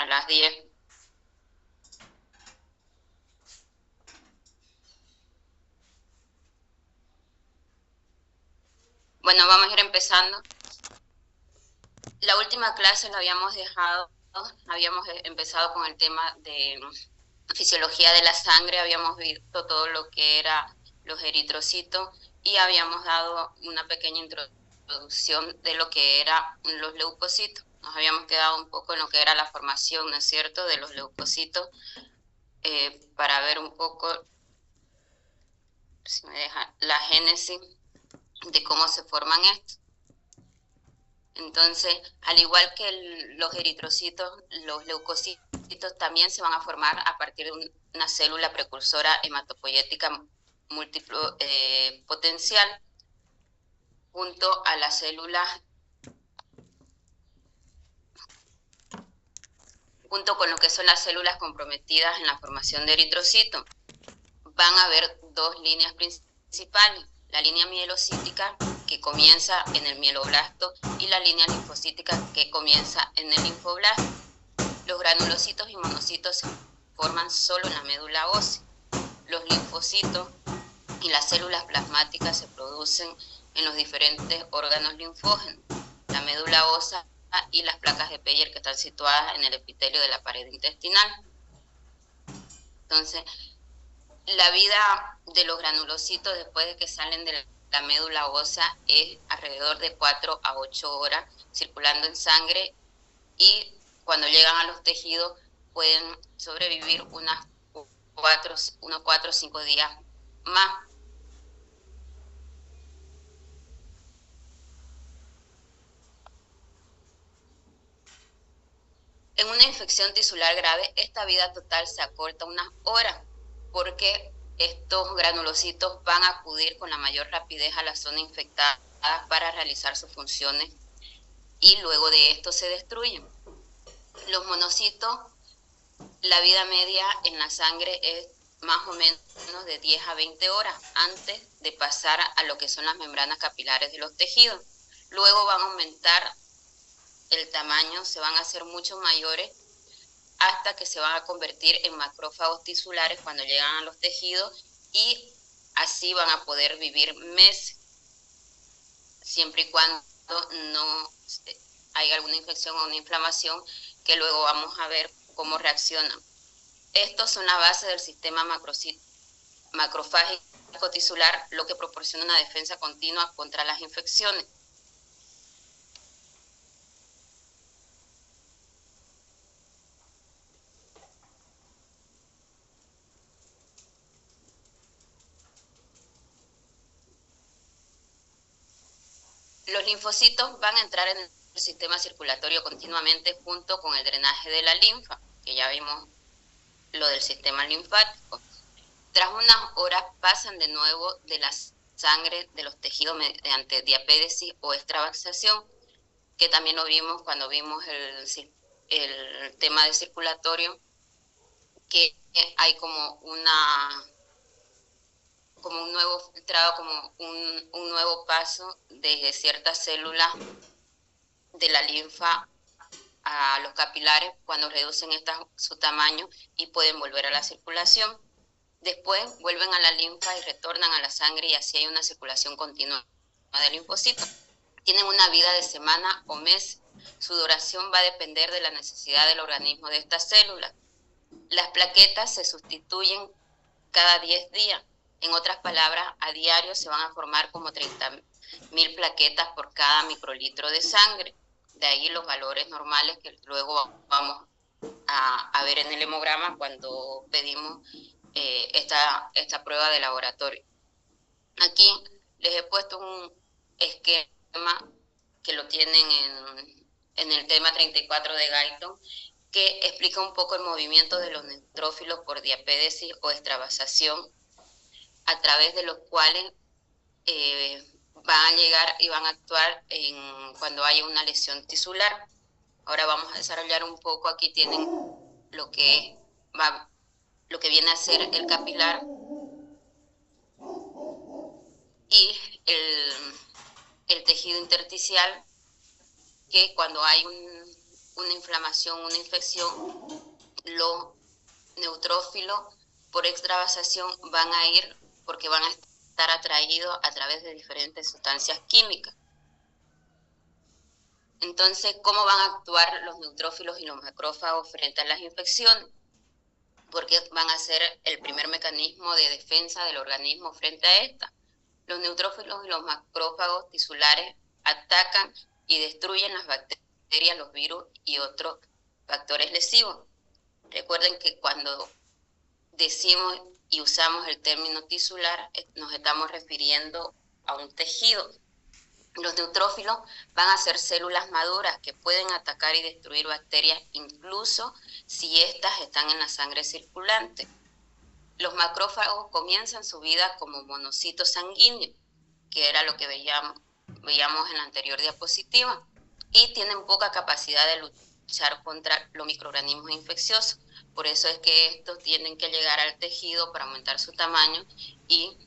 a las 10. Bueno, vamos a ir empezando. La última clase la habíamos dejado, habíamos empezado con el tema de fisiología de la sangre, habíamos visto todo lo que era los eritrocitos y habíamos dado una pequeña introducción de lo que eran los leucocitos. Nos habíamos quedado un poco en lo que era la formación, ¿no es cierto?, de los leucocitos, para ver un poco, si me deja, la génesis de cómo se forman estos. Entonces, al igual que los eritrocitos, los leucocitos también se van a formar a partir de una célula precursora hematopoyética múltiplo potencial, junto a las células, junto con lo que son las células comprometidas en la formación de eritrocitos. Van a haber dos líneas principales: la línea mielocítica, que comienza en el mieloblasto, y la línea linfocítica, que comienza en el linfoblasto. Los granulocitos y monocitos se forman solo en la médula ósea. Los linfocitos y las células plasmáticas se producen en los diferentes órganos linfógenos, la médula ósea y las placas de Peyer, que están situadas en el epitelio de la pared intestinal. Entonces, la vida de los granulocitos después de que salen de la médula ósea es alrededor de 4 a 8 horas circulando en sangre, y cuando llegan a los tejidos pueden sobrevivir unos 4 o 5 días más. En una infección tisular grave, esta vida total se acorta unas horas, porque estos granulocitos van a acudir con la mayor rapidez a la zona infectada para realizar sus funciones, y luego de esto se destruyen. Los monocitos, la vida media en la sangre es más o menos de 10 a 20 horas antes de pasar a lo que son las membranas capilares de los tejidos. Luego van a aumentar el tamaño, se van a hacer mucho mayores, hasta que se van a convertir en macrófagos tisulares cuando llegan a los tejidos, y así van a poder vivir meses, siempre y cuando no haya alguna infección o una inflamación, que luego vamos a ver cómo reaccionan. Estos son la base del sistema macrofágico tisular, lo que proporciona una defensa continua contra las infecciones. Los linfocitos van a entrar en el sistema circulatorio continuamente junto con el drenaje de la linfa, que ya vimos lo del sistema linfático. Tras unas horas pasan de nuevo de la sangre de los tejidos mediante diapédesis o extravasación, que también lo vimos cuando vimos el tema de circulatorio, que hay como un nuevo filtrado, como un nuevo paso desde ciertas células de la linfa a los capilares cuando reducen su tamaño y pueden volver a la circulación. Después vuelven a la linfa y retornan a la sangre, y así hay una circulación continua del linfocito. Tienen una vida de semana o mes. Su duración va a depender de la necesidad del organismo de estas células. Las plaquetas se sustituyen cada 10 días. En otras palabras, a diario se van a formar como 30.000 plaquetas por cada microlitro de sangre. De ahí los valores normales que luego vamos a ver en el hemograma cuando pedimos esta prueba de laboratorio. Aquí les he puesto un esquema que lo tienen en el tema 34 de Guyton, que explica un poco el movimiento de los neutrófilos por diapédesis o extravasación, a través de los cuales van a llegar y van a actuar cuando haya una lesión tisular. Ahora vamos a desarrollar un poco. Aquí tienen lo que viene a ser el capilar y el tejido intersticial, que cuando hay una inflamación, una infección, los neutrófilos por extravasación van a ir porque van a estar atraídos a través de diferentes sustancias químicas. Entonces, ¿cómo van a actuar los neutrófilos y los macrófagos frente a las infecciones? Porque van a ser el primer mecanismo de defensa del organismo frente a esta. Los neutrófilos y los macrófagos tisulares atacan y destruyen las bacterias, los virus y otros factores lesivos. Recuerden que cuando decimos y usamos el término tisular, nos estamos refiriendo a un tejido. Los neutrófilos van a ser células maduras que pueden atacar y destruir bacterias, incluso si éstas están en la sangre circulante. Los macrófagos comienzan su vida como monocitos sanguíneos, que era lo que veíamos en la anterior diapositiva, y tienen poca capacidad de luchar contra los microorganismos infecciosos. Por eso es que estos tienen que llegar al tejido para aumentar su tamaño y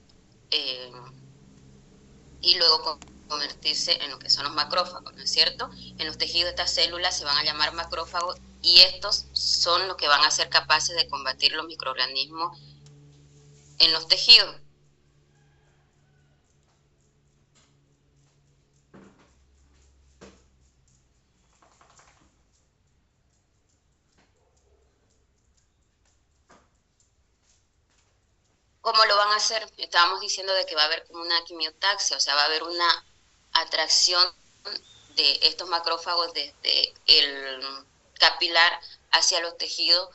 luego convertirse en lo que son los macrófagos, ¿no es cierto? En los tejidos estas células se van a llamar macrófagos y estos son los que van a ser capaces de combatir los microorganismos en los tejidos. ¿Cómo lo van a hacer? Estábamos diciendo de que va a haber como una quimiotaxia, o sea, va a haber una atracción de estos macrófagos desde el capilar hacia los tejidos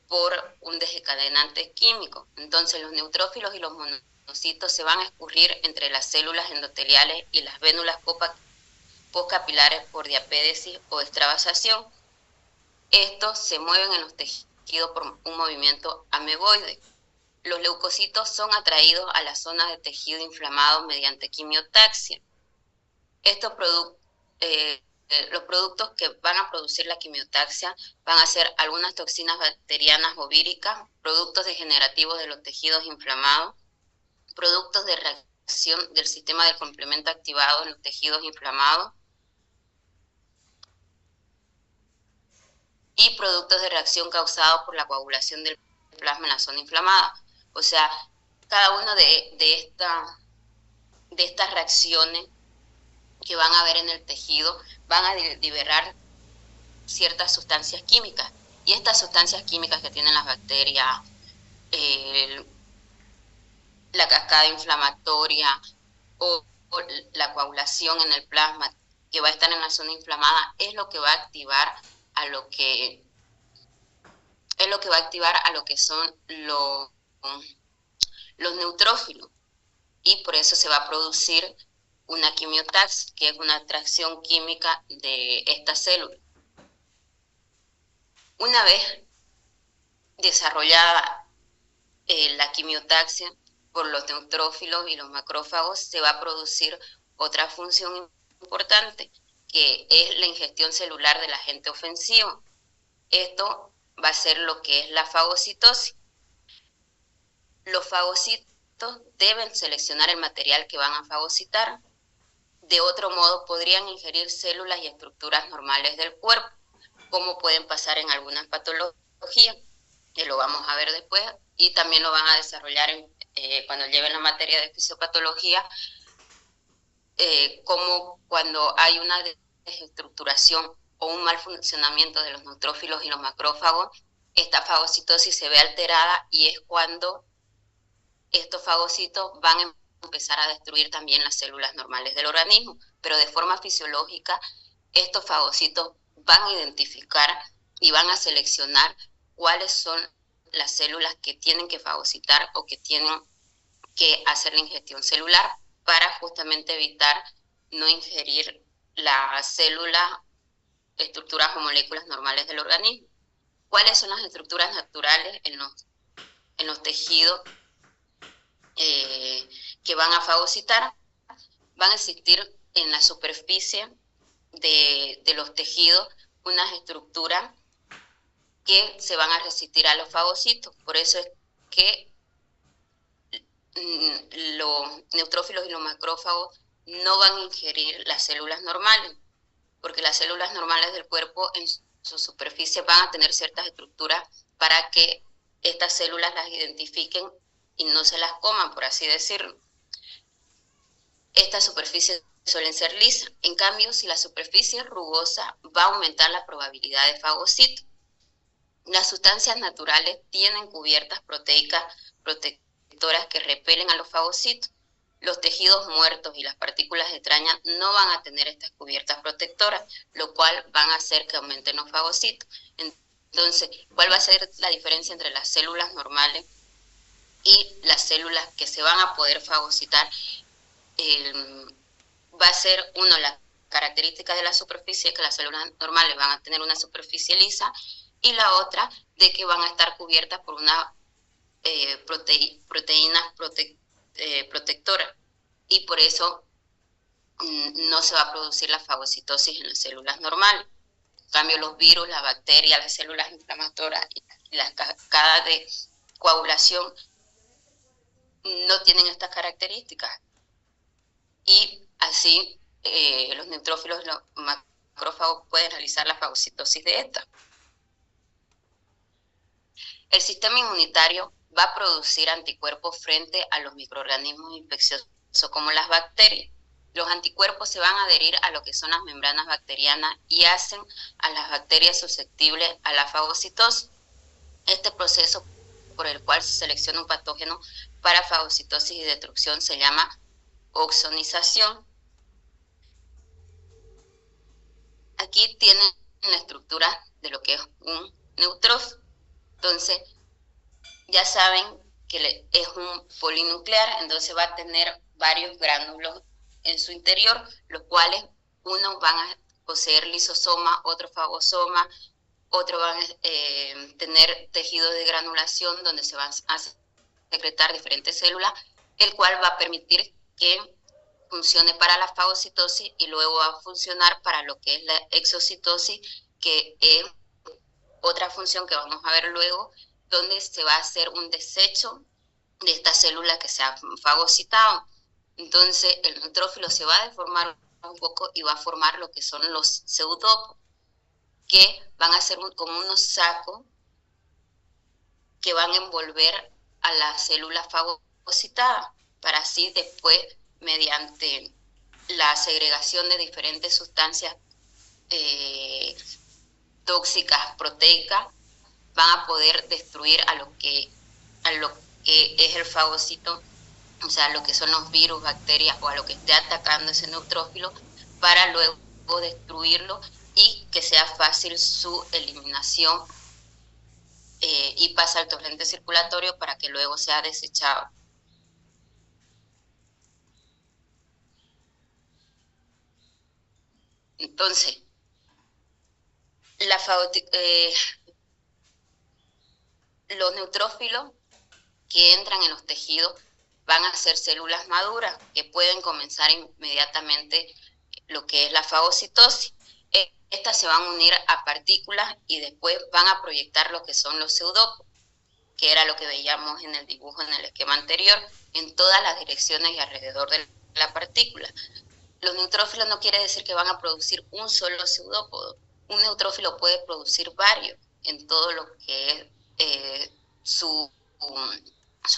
por un desencadenante químico. Entonces los neutrófilos y los monocitos se van a escurrir entre las células endoteliales y las vénulas postcapilares por diapédesis o extravasación. Estos se mueven en los tejidos por un movimiento ameboide. Los leucocitos son atraídos a las zonas de tejido inflamado mediante quimiotaxia. Los productos que van a producir la quimiotaxia van a ser algunas toxinas bacterianas o víricas, productos degenerativos de los tejidos inflamados, productos de reacción del sistema de complemento activado en los tejidos inflamados y productos de reacción causados por la coagulación del plasma en la zona inflamada. O sea, cada una de estas reacciones que van a haber en el tejido van a liberar ciertas sustancias químicas. Y estas sustancias químicas que tienen las bacterias, la cascada inflamatoria o la coagulación en el plasma que va a estar en la zona inflamada, es lo que va a activar a lo que son los neutrófilos, y por eso se va a producir una quimiotaxia, que es una atracción química de esta célula. Una vez desarrollada la quimiotaxia por los neutrófilos y los macrófagos, se va a producir otra función importante, que es la ingestión celular del agente ofensivo. Esto va a ser lo que es la fagocitosis. Los fagocitos deben seleccionar el material que van a fagocitar. De otro modo, podrían ingerir células y estructuras normales del cuerpo, como pueden pasar en algunas patologías, que lo vamos a ver después, y también lo van a desarrollar cuando lleven la materia de fisiopatología, como cuando hay una desestructuración o un mal funcionamiento de los neutrófilos y los macrófagos, esta fagocitosis se ve alterada y es cuando estos fagocitos van a empezar a destruir también las células normales del organismo, pero de forma fisiológica estos fagocitos van a identificar y van a seleccionar cuáles son las células que tienen que fagocitar o que tienen que hacer la ingestión celular para justamente evitar no ingerir las células, estructuras o moléculas normales del organismo. ¿Cuáles son las estructuras naturales en los tejidos que van a fagocitar? Van a existir en la superficie de los tejidos unas estructuras que se van a resistir a los fagocitos. Por eso es que los neutrófilos y los macrófagos no van a ingerir las células normales. porque las células normales del cuerpo en su superficie van a tener ciertas estructuras para que estas células las identifiquen y no se las coman, por así decirlo. Estas superficies suelen ser lisas. En cambio, si la superficie es rugosa, va a aumentar la probabilidad de fagocito. Las sustancias naturales tienen cubiertas proteicas protectoras que repelen a los fagocitos. Los tejidos muertos y las partículas extrañas no van a tener estas cubiertas protectoras, lo cual van a hacer que aumenten los fagocitos. Entonces, ¿cuál va a ser la diferencia entre las células normales y las células que se van a poder fagocitar? Va a ser, uno, la característica de la superficie, que las células normales van a tener una superficie lisa, y la otra, de que van a estar cubiertas por una proteínas protectoras, y por eso no se va a producir la fagocitosis en las células normales. En cambio, los virus, las bacterias, las células inflamatorias y las cascadas de coagulación no tienen estas características. Y así los neutrófilos, los macrófagos, pueden realizar la fagocitosis de esta. El sistema inmunitario va a producir anticuerpos frente a los microorganismos infecciosos como las bacterias. Los anticuerpos se van a adherir a lo que son las membranas bacterianas y hacen a las bacterias susceptibles a la fagocitosis. Este proceso por el cual se selecciona un patógeno para fagocitosis y destrucción se llama oxonización. Aquí tienen la estructura de lo que es un neutrófilo. Entonces, ya saben que es un polinuclear, entonces va a tener varios gránulos en su interior, los cuales unos van a poseer lisosoma, otros fagosoma, otros van a tener tejidos de granulación donde se van a secretar diferentes células, el cual va a permitir que funcione para la fagocitosis y luego va a funcionar para lo que es la exocitosis, que es otra función que vamos a ver luego, donde se va a hacer un desecho de estas células que se han fagocitado. Entonces el neutrófilo se va a deformar un poco y va a formar lo que son los pseudópodos, que van a ser como unos sacos que van a envolver a la célula fagocitada, para así después, mediante la segregación de diferentes sustancias tóxicas, proteicas, van a poder destruir a lo que es el fagocito, o sea, lo que son los virus, bacterias o a lo que esté atacando ese neutrófilo, para luego destruirlo y que sea fácil su eliminación y pasa al torrente circulatorio para que luego sea desechado. Entonces, los neutrófilos que entran en los tejidos van a ser células maduras que pueden comenzar inmediatamente lo que es la fagocitosis. Estas se van a unir a partículas y después van a proyectar lo que son los pseudópodos, que era lo que veíamos en el dibujo en el esquema anterior, en todas las direcciones y alrededor de la partícula. Los neutrófilos no quiere decir que van a producir un solo pseudópodo. Un neutrófilo puede producir varios en todo lo que es su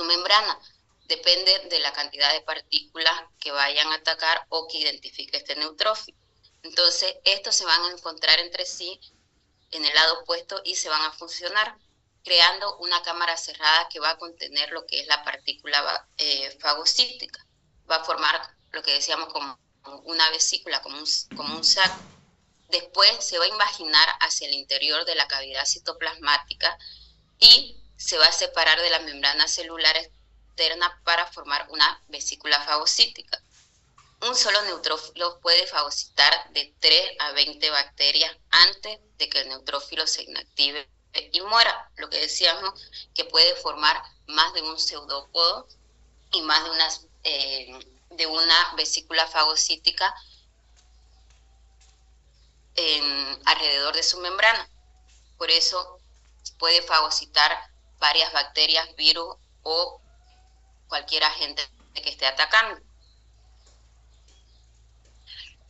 membrana. Depende de la cantidad de partículas que vayan a atacar o que identifique este neutrófilo. Entonces, estos se van a encontrar entre sí en el lado opuesto y se van a fusionar, creando una cámara cerrada que va a contener lo que es la partícula fagocítica. Va a formar lo que decíamos como una vesícula, como un saco. Después se va a imaginar hacia el interior de la cavidad citoplasmática y se va a separar de la membrana celular externa para formar una vesícula fagocítica. Un solo neutrófilo puede fagocitar de 3 a 20 bacterias antes de que el neutrófilo se inactive y muera. Lo que decíamos, que puede formar más de un pseudópodo y más de una vesícula fagocítica alrededor de su membrana. Por eso puede fagocitar varias bacterias, virus o cualquier agente que esté atacando.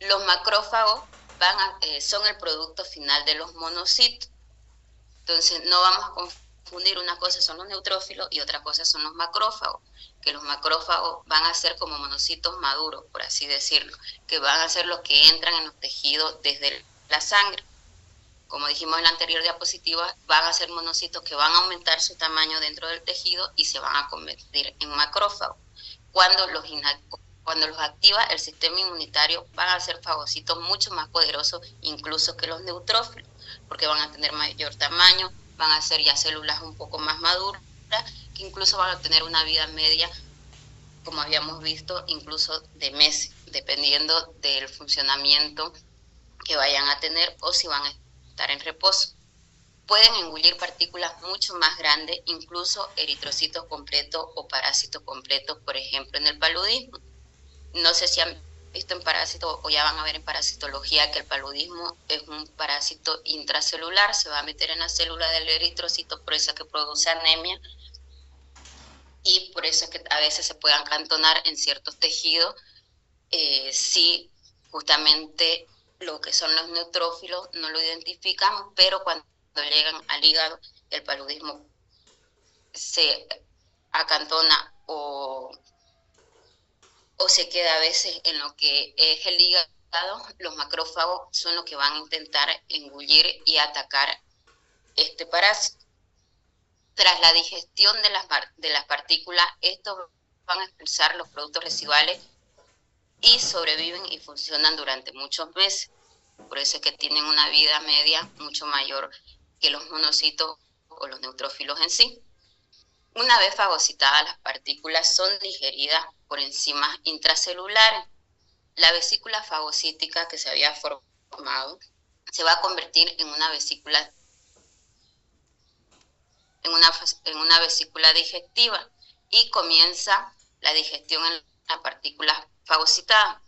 Los macrófagos son el producto final de los monocitos. Entonces no vamos a confundir, una cosa son los neutrófilos y otra cosa son los macrófagos, que los macrófagos van a ser como monocitos maduros, por así decirlo, que van a ser los que entran en los tejidos desde la sangre. Como dijimos en la anterior diapositiva, van a ser monocitos que van a aumentar su tamaño dentro del tejido y se van a convertir en macrófagos. Cuando los activa el sistema inmunitario, van a ser fagocitos mucho más poderosos incluso que los neutrófilos, porque van a tener mayor tamaño, van a ser ya células un poco más maduras, que incluso van a tener una vida media, como habíamos visto, incluso de meses, dependiendo del funcionamiento que vayan a tener o si van a estar en reposo. Pueden engullir partículas mucho más grandes, incluso eritrocitos completos o parásitos completos, por ejemplo, en el paludismo. No sé si han visto en parásito o ya van a ver en parasitología que el paludismo es un parásito intracelular, se va a meter en la célula del eritrocito, por eso es que produce anemia y por eso es que a veces se pueden acantonar en ciertos tejidos si justamente lo que son los neutrófilos no lo identificamos, pero cuando llegan al hígado el paludismo se acantona o se queda a veces en lo que es el hígado. Los macrófagos son los que van a intentar engullir y atacar este parásito. Tras la digestión de las partículas, estos van a expulsar los productos residuales y sobreviven y funcionan durante muchos meses. Por eso es que tienen una vida media mucho mayor que los monocitos o los neutrófilos en sí. Una vez fagocitadas, las partículas son digeridas por enzimas intracelulares. La vesícula fagocítica que se había formado se va a convertir en una vesícula digestiva y comienza la digestión en la partícula fagocitada.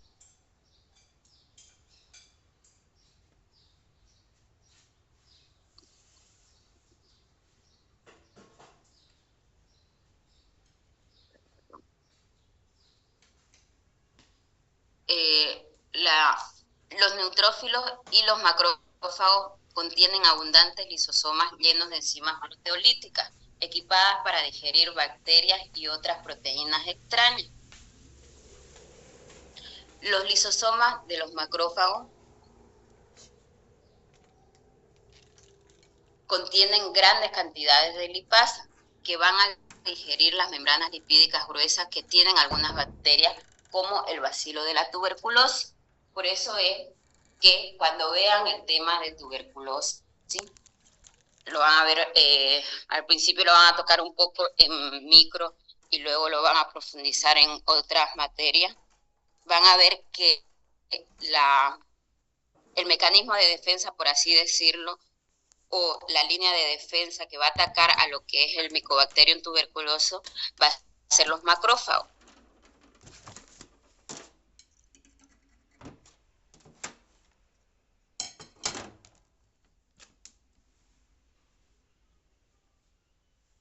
Los neutrófilos y los macrófagos contienen abundantes lisosomas llenos de enzimas proteolíticas, equipadas para digerir bacterias y otras proteínas extrañas. Los lisosomas de los macrófagos contienen grandes cantidades de lipasa que van a digerir las membranas lipídicas gruesas que tienen algunas bacterias, como el bacilo de la tuberculosis. Por eso es que cuando vean el tema de tuberculosis, ¿sí?, lo van a ver, al principio lo van a tocar un poco en micro y luego lo van a profundizar en otras materias. Van a ver que el mecanismo de defensa, por así decirlo, o la línea de defensa que va a atacar a lo que es el Mycobacterium tuberculoso va a ser los macrófagos.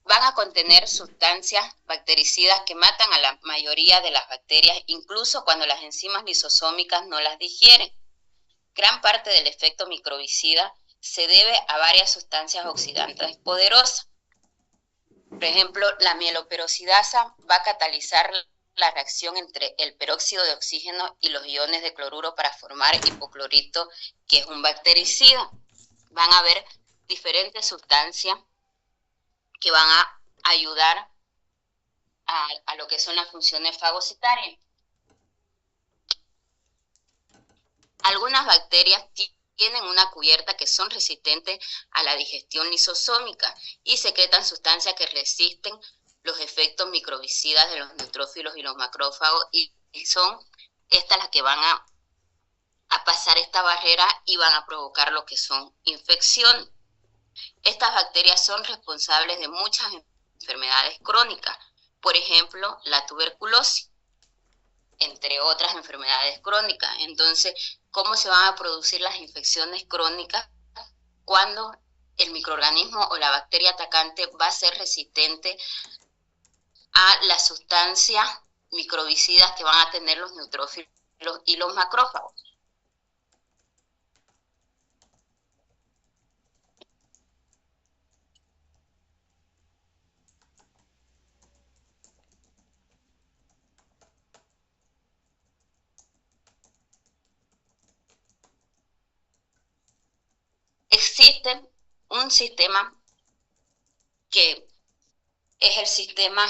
Van a contener sustancias bactericidas que matan a la mayoría de las bacterias, incluso cuando las enzimas lisosómicas no las digieren. Gran parte del efecto microbicida se debe a varias sustancias oxidantes poderosas. Por ejemplo, la mieloperoxidasa va a catalizar la reacción entre el peróxido de oxígeno y los iones de cloruro para formar hipoclorito, que es un bactericida. Van a haber diferentes sustancias que van a ayudar a lo que son las funciones fagocitarias. Algunas bacterias tienen una cubierta que son resistentes a la digestión lisosómica y secretan sustancias que resisten los efectos microbicidas de los neutrófilos y los macrófagos, y son estas las que van a pasar esta barrera y van a provocar lo que son infecciones. Estas bacterias son responsables de muchas enfermedades crónicas, por ejemplo, la tuberculosis, entre otras enfermedades crónicas. Entonces, ¿cómo se van a producir las infecciones crónicas? Cuando el microorganismo o la bacteria atacante va a ser resistente a las sustancias microbicidas que van a tener los neutrófilos y los macrófagos. Existe un sistema que es el sistema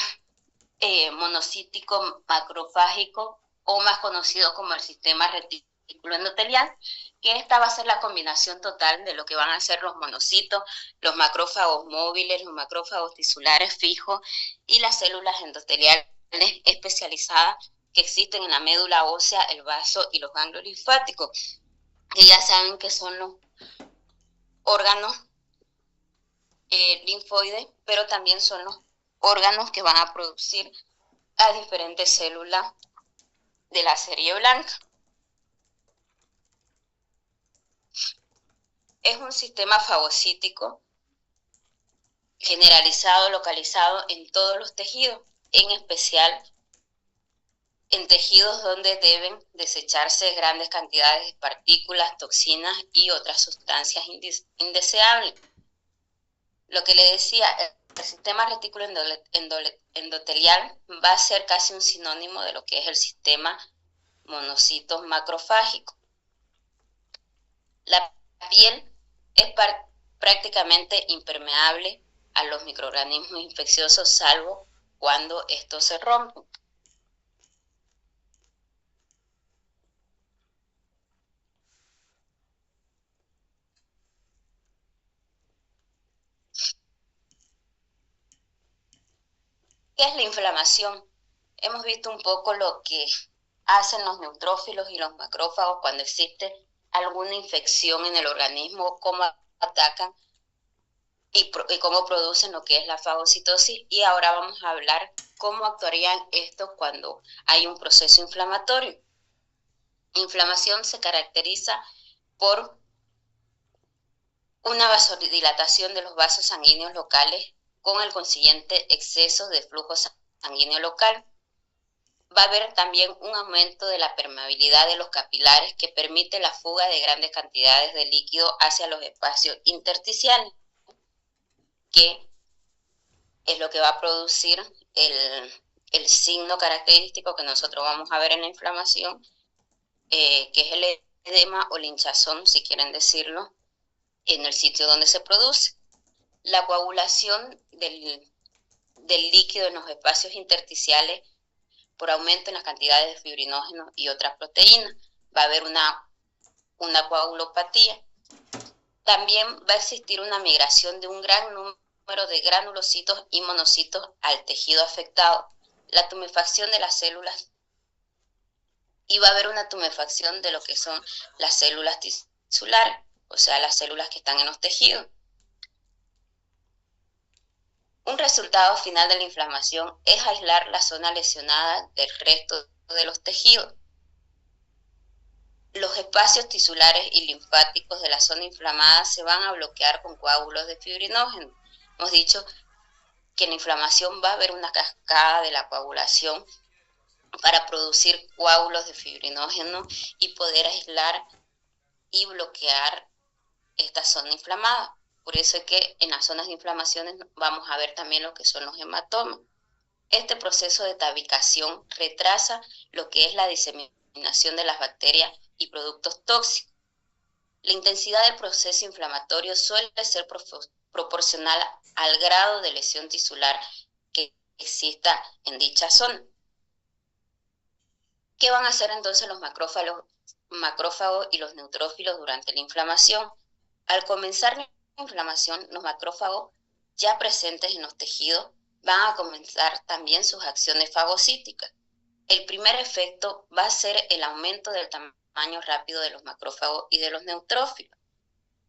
monocítico macrofágico, o más conocido como el sistema retículo endotelial, que esta va a ser la combinación total de lo que van a ser los monocitos, los macrófagos móviles, los macrófagos tisulares fijos y las células endoteliales especializadas que existen en la médula ósea, el vaso y los ganglios linfáticos, que ya saben que son los órganos linfoides, pero también son los órganos que van a producir a diferentes células de la serie blanca. Es un sistema fagocítico generalizado, localizado en todos los tejidos, en especial en tejidos donde deben desecharse grandes cantidades de partículas, toxinas y otras sustancias indeseables. Lo que le decía, el sistema retículo endotelial va a ser casi un sinónimo de lo que es el sistema monocitos macrofágico. La piel es prácticamente impermeable a los microorganismos infecciosos, salvo cuando estos se rompen. ¿Qué es la inflamación? Hemos visto un poco lo que hacen los neutrófilos y los macrófagos cuando existe alguna infección en el organismo, cómo atacan y cómo producen lo que es la fagocitosis. Y ahora vamos a hablar cómo actuarían estos cuando hay un proceso inflamatorio. Inflamación se caracteriza por una vasodilatación de los vasos sanguíneos locales con el consiguiente exceso de flujo sanguíneo local. Va a haber también un aumento de la permeabilidad de los capilares que permite la fuga de grandes cantidades de líquido hacia los espacios intersticiales, que es lo que va a producir el signo característico que nosotros vamos a ver en la inflamación, que es el edema o la hinchazón, si quieren decirlo, en el sitio donde se produce. La coagulación del líquido en los espacios intersticiales por aumento en las cantidades de fibrinógenos y otras proteínas. Va a haber una coagulopatía. También va a existir una migración de un gran número de granulocitos y monocitos al tejido afectado, la tumefacción de las células, y va a haber una tumefacción de lo que son las células tisulares, o sea, las células que están en los tejidos. Un resultado final de la inflamación es aislar la zona lesionada del resto de los tejidos. Los espacios tisulares y linfáticos de la zona inflamada se van a bloquear con coágulos de fibrinógeno. Hemos dicho que en la inflamación va a haber una cascada de la coagulación para producir coágulos de fibrinógeno y poder aislar y bloquear esta zona inflamada. Por eso es que en las zonas de inflamaciones vamos a ver también lo que son los hematomas. Este proceso de tabicación retrasa lo que es la diseminación de las bacterias y productos tóxicos. La intensidad del proceso inflamatorio suele ser proporcional al grado de lesión tisular que exista en dicha zona. ¿Qué van a hacer entonces los macrófagos y los neutrófilos durante la inflamación? Al comenzar la inflamación, los macrófagos ya presentes en los tejidos van a comenzar también sus acciones fagocíticas. El primer efecto va a ser el aumento del tamaño rápido de los macrófagos y de los neutrófilos.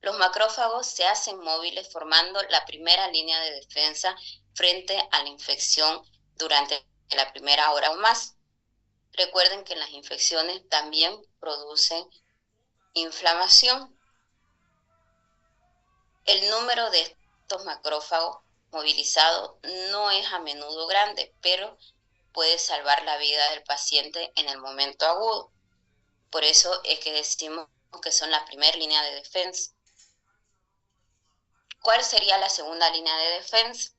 Los macrófagos se hacen móviles formando la primera línea de defensa frente a la infección durante la primera hora o más. Recuerden que las infecciones también producen inflamación. El número de estos macrófagos movilizados no es a menudo grande, pero puede salvar la vida del paciente en el momento agudo. Por eso es que decimos que son la primera línea de defensa. ¿Cuál sería la segunda línea de defensa?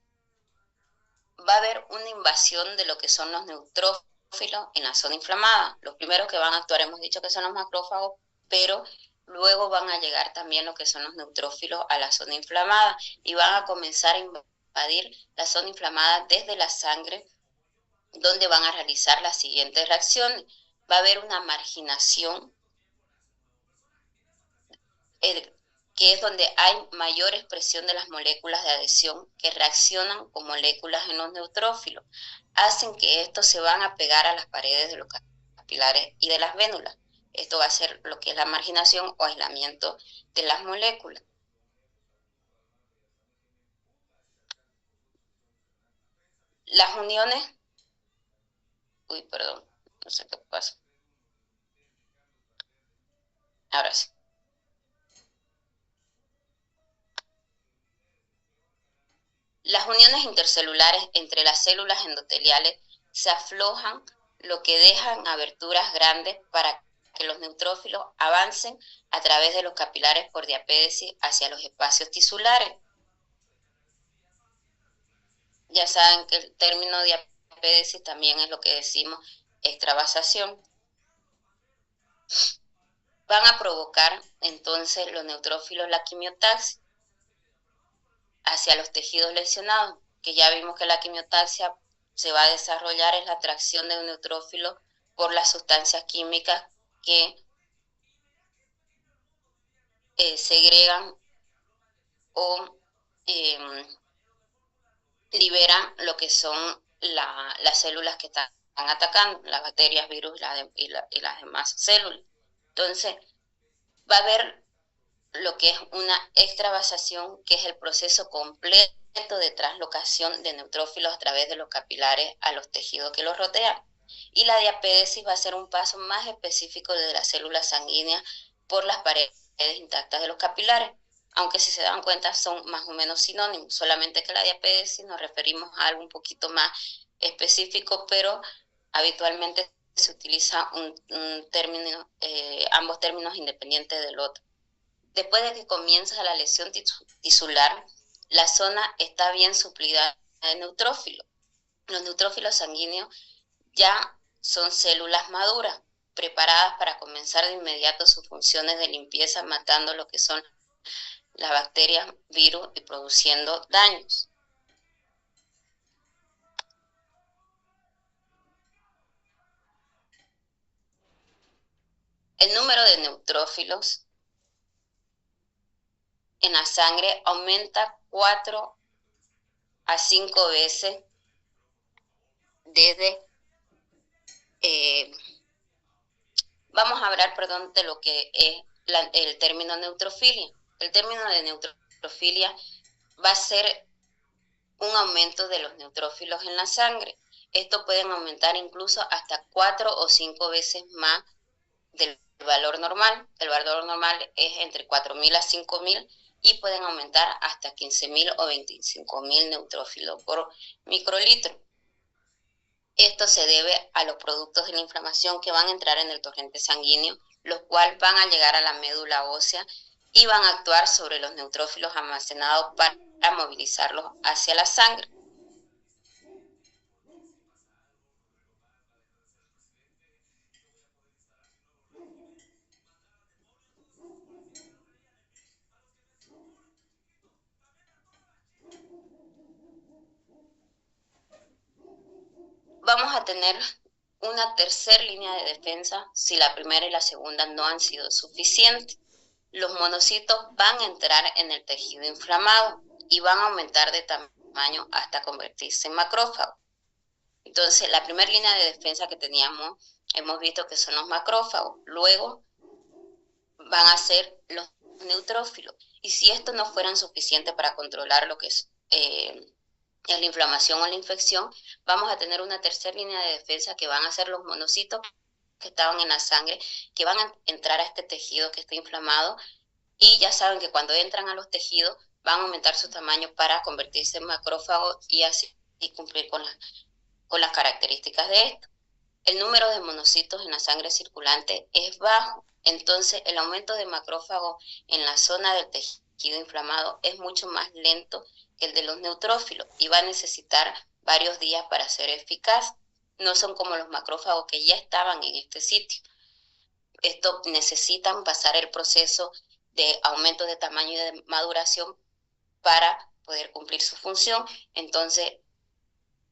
Va a haber una invasión de lo que son los neutrófilos en la zona inflamada. Los primeros que van a actuar hemos dicho que son los macrófagos, pero luego van a llegar también lo que son los neutrófilos a la zona inflamada y van a comenzar a invadir la zona inflamada desde la sangre, donde van a realizar las siguientes reacciones. Va a haber una marginación, que es donde hay mayor expresión de las moléculas de adhesión que reaccionan con moléculas en los neutrófilos. Hacen que estos se van a pegar a las paredes de los capilares y de las vénulas. Esto va a ser lo que es la marginación o aislamiento de las moléculas. Las uniones, perdón, no sé qué pasa. Ahora sí. Las uniones intercelulares entre las células endoteliales se aflojan, lo que dejan aberturas grandes para que los neutrófilos avancen a través de los capilares por diapédesis hacia los espacios tisulares. Ya saben que el término diapédesis también es lo que decimos extravasación. Van a provocar entonces los neutrófilos la quimiotaxia hacia los tejidos lesionados, que ya vimos que la quimiotaxia se va a desarrollar en la atracción de un neutrófilo por las sustancias químicas que segregan o liberan lo que son las células que están atacando, las bacterias, virus y las demás células. Entonces, va a haber lo que es una extravasación, que es el proceso completo de translocación de neutrófilos a través de los capilares a los tejidos que los rodean. Y la diapédesis va a ser un paso más específico de las células sanguíneas por las paredes intactas de los capilares, aunque si se dan cuenta son más o menos sinónimos, solamente que la diapédesis nos referimos a algo un poquito más específico, pero habitualmente se utiliza un término, ambos términos independientes del otro. Después de que comienza la lesión tisular, la zona está bien suplida de neutrófilos. Los neutrófilos sanguíneos ya son células maduras, preparadas para comenzar de inmediato sus funciones de limpieza, matando lo que son las bacterias, virus y produciendo daños. El número de neutrófilos en la sangre aumenta 4 a 5 veces desde, vamos a hablar, de lo que es el término neutrofilia. El término de neutrofilia va a ser un aumento de los neutrófilos en la sangre. Estos pueden aumentar incluso hasta 4 o 5 veces más del valor normal. El valor normal es entre 4.000 a 5.000 y pueden aumentar hasta 15.000 o 25.000 neutrófilos por microlitro. Esto se debe a los productos de la inflamación que van a entrar en el torrente sanguíneo, los cuales van a llegar a la médula ósea y van a actuar sobre los neutrófilos almacenados para movilizarlos hacia la sangre. Vamos a tener una tercera línea de defensa si la primera y la segunda no han sido suficientes. Los monocitos van a entrar en el tejido inflamado y van a aumentar de tamaño hasta convertirse en macrófagos. Entonces, la primera línea de defensa que teníamos, hemos visto que son los macrófagos. Luego van a ser los neutrófilos. Y si estos no fueran suficientes para controlar lo que es la inflamación o la infección, vamos a tener una tercera línea de defensa que van a ser los monocitos que estaban en la sangre, que van a entrar a este tejido que está inflamado, y ya saben que cuando entran a los tejidos van a aumentar su tamaño para convertirse en macrófagos y así cumplir con las características de esto. El número de monocitos en la sangre circulante es bajo, entonces el aumento de macrófagos en la zona del tejido inflamado es mucho más lento que el de los neutrófilos y va a necesitar varios días para ser eficaz. No son como los macrófagos que ya estaban en este sitio. Esto necesitan pasar el proceso de aumento de tamaño y de maduración para poder cumplir su función. Entonces,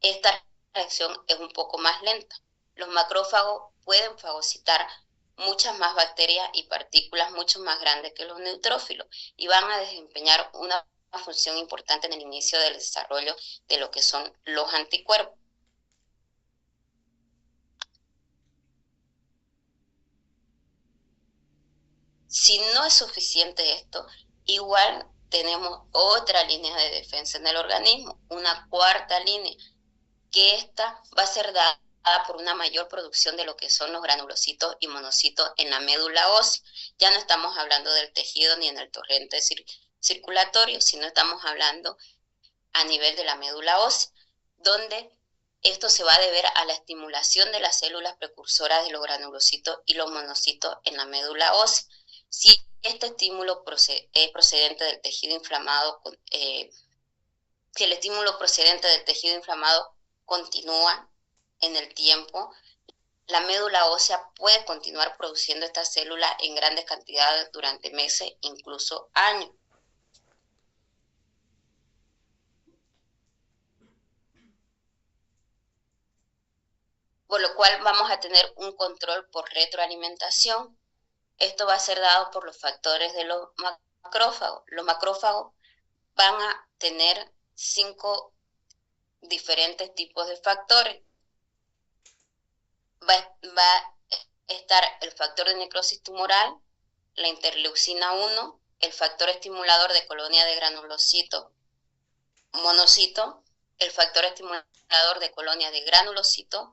esta reacción es un poco más lenta. Los macrófagos pueden fagocitar muchas más bacterias y partículas mucho más grandes que los neutrófilos y van a desempeñar una función importante en el inicio del desarrollo de lo que son los anticuerpos. Si no es suficiente esto, igual tenemos otra línea de defensa en el organismo, una cuarta línea, que esta va a ser dada por una mayor producción de lo que son los granulocitos y monocitos en la médula ósea. Ya no estamos hablando del tejido ni en el torrente circulatorio, sino estamos hablando a nivel de la médula ósea, donde esto se va a deber a la estimulación de las células precursoras de los granulocitos y los monocitos en la médula ósea. Si este estímulo es procedente del tejido inflamado, si el estímulo procedente del tejido inflamado continúa en el tiempo, la médula ósea puede continuar produciendo estas células en grandes cantidades durante meses, incluso años. Por lo cual vamos a tener un control por retroalimentación. Esto va a ser dado por los factores de los macrófagos. Los macrófagos van a tener 5 diferentes tipos de factores. Va a estar el factor de necrosis tumoral, la interleucina 1, el factor estimulador de colonia de granulocitos monocitos, el factor estimulador de colonia de granulocitos,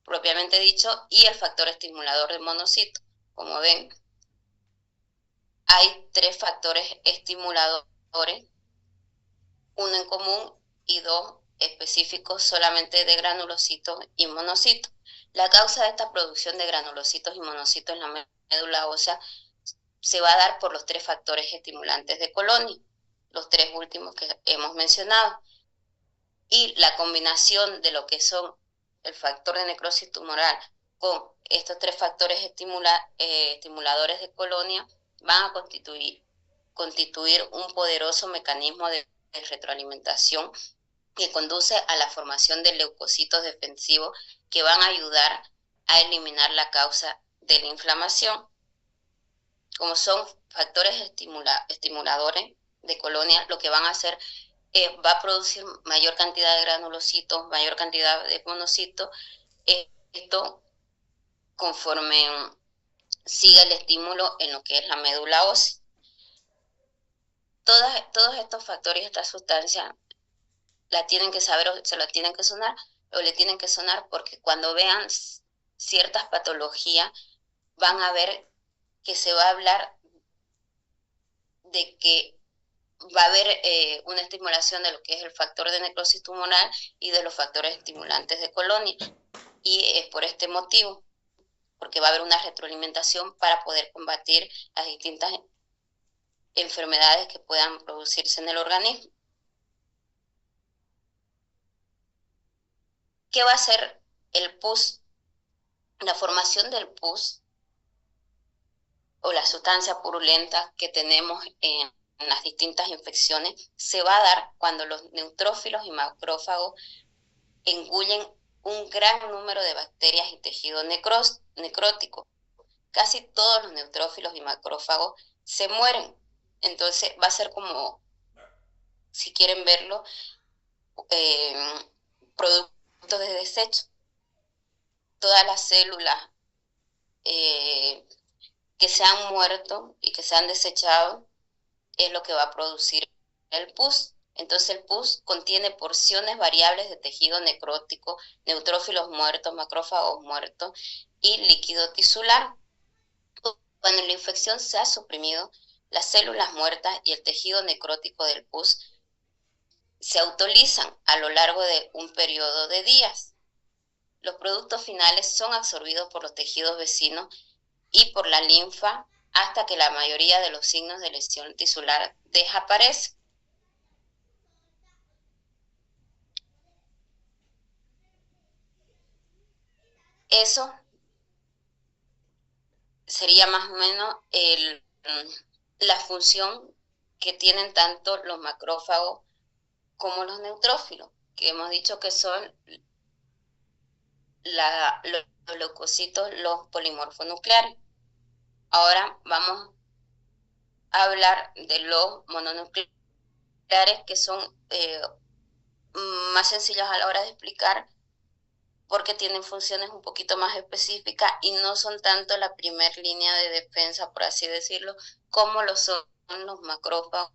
propiamente dicho, y el factor estimulador de monocitos. Como ven, hay 3 factores estimuladores, uno en común y 2 específicos solamente de granulocitos y monocitos. La causa de esta producción de granulocitos y monocitos en la médula ósea se va a dar por los 3 factores estimulantes de colonia, los 3 últimos que hemos mencionado. Y la combinación de lo que son el factor de necrosis tumoral con estos 3 factores estimuladores de colonia van a constituir un poderoso mecanismo de retroalimentación que conduce a la formación de leucocitos defensivos que van a ayudar a eliminar la causa de la inflamación. Como son factores estimuladores de colonia, lo que van a hacer va a producir mayor cantidad de granulocitos, mayor cantidad de monocitos. Esto conforme siga el estímulo en lo que es la médula ósea. Todos estos factores y estas sustancias la tienen que saber o se la tienen que sonar o le tienen que sonar porque cuando vean ciertas patologías van a ver que se va a hablar de que va a haber una estimulación de lo que es el factor de necrosis tumoral y de los factores estimulantes de colonia. Y es por este motivo, porque va a haber una retroalimentación para poder combatir las distintas enfermedades que puedan producirse en el organismo. ¿Qué va a hacer el pus? La formación del pus o la sustancia purulenta que tenemos en las distintas infecciones se va a dar cuando los neutrófilos y macrófagos engullen un gran número de bacterias y tejido necrótico. Casi todos los neutrófilos y macrófagos se mueren. Entonces va a ser como, si quieren verlo, productos de desecho. Todas las células que se han muerto y que se han desechado es lo que va a producir el pus. Entonces el pus contiene porciones variables de tejido necrótico, neutrófilos muertos, macrófagos muertos y líquido tisular. Cuando la infección se ha suprimido, las células muertas y el tejido necrótico del pus se autolizan a lo largo de un periodo de días. Los productos finales son absorbidos por los tejidos vecinos y por la linfa hasta que la mayoría de los signos de lesión tisular desaparecen. Eso sería más o menos la función que tienen tanto los macrófagos como los neutrófilos, que hemos dicho que son los leucocitos, los polimorfos nucleares. Ahora vamos a hablar de los mononucleares, que son más sencillos a la hora de explicar porque tienen funciones un poquito más específicas y no son tanto la primera línea de defensa, por así decirlo, como lo son los macrófagos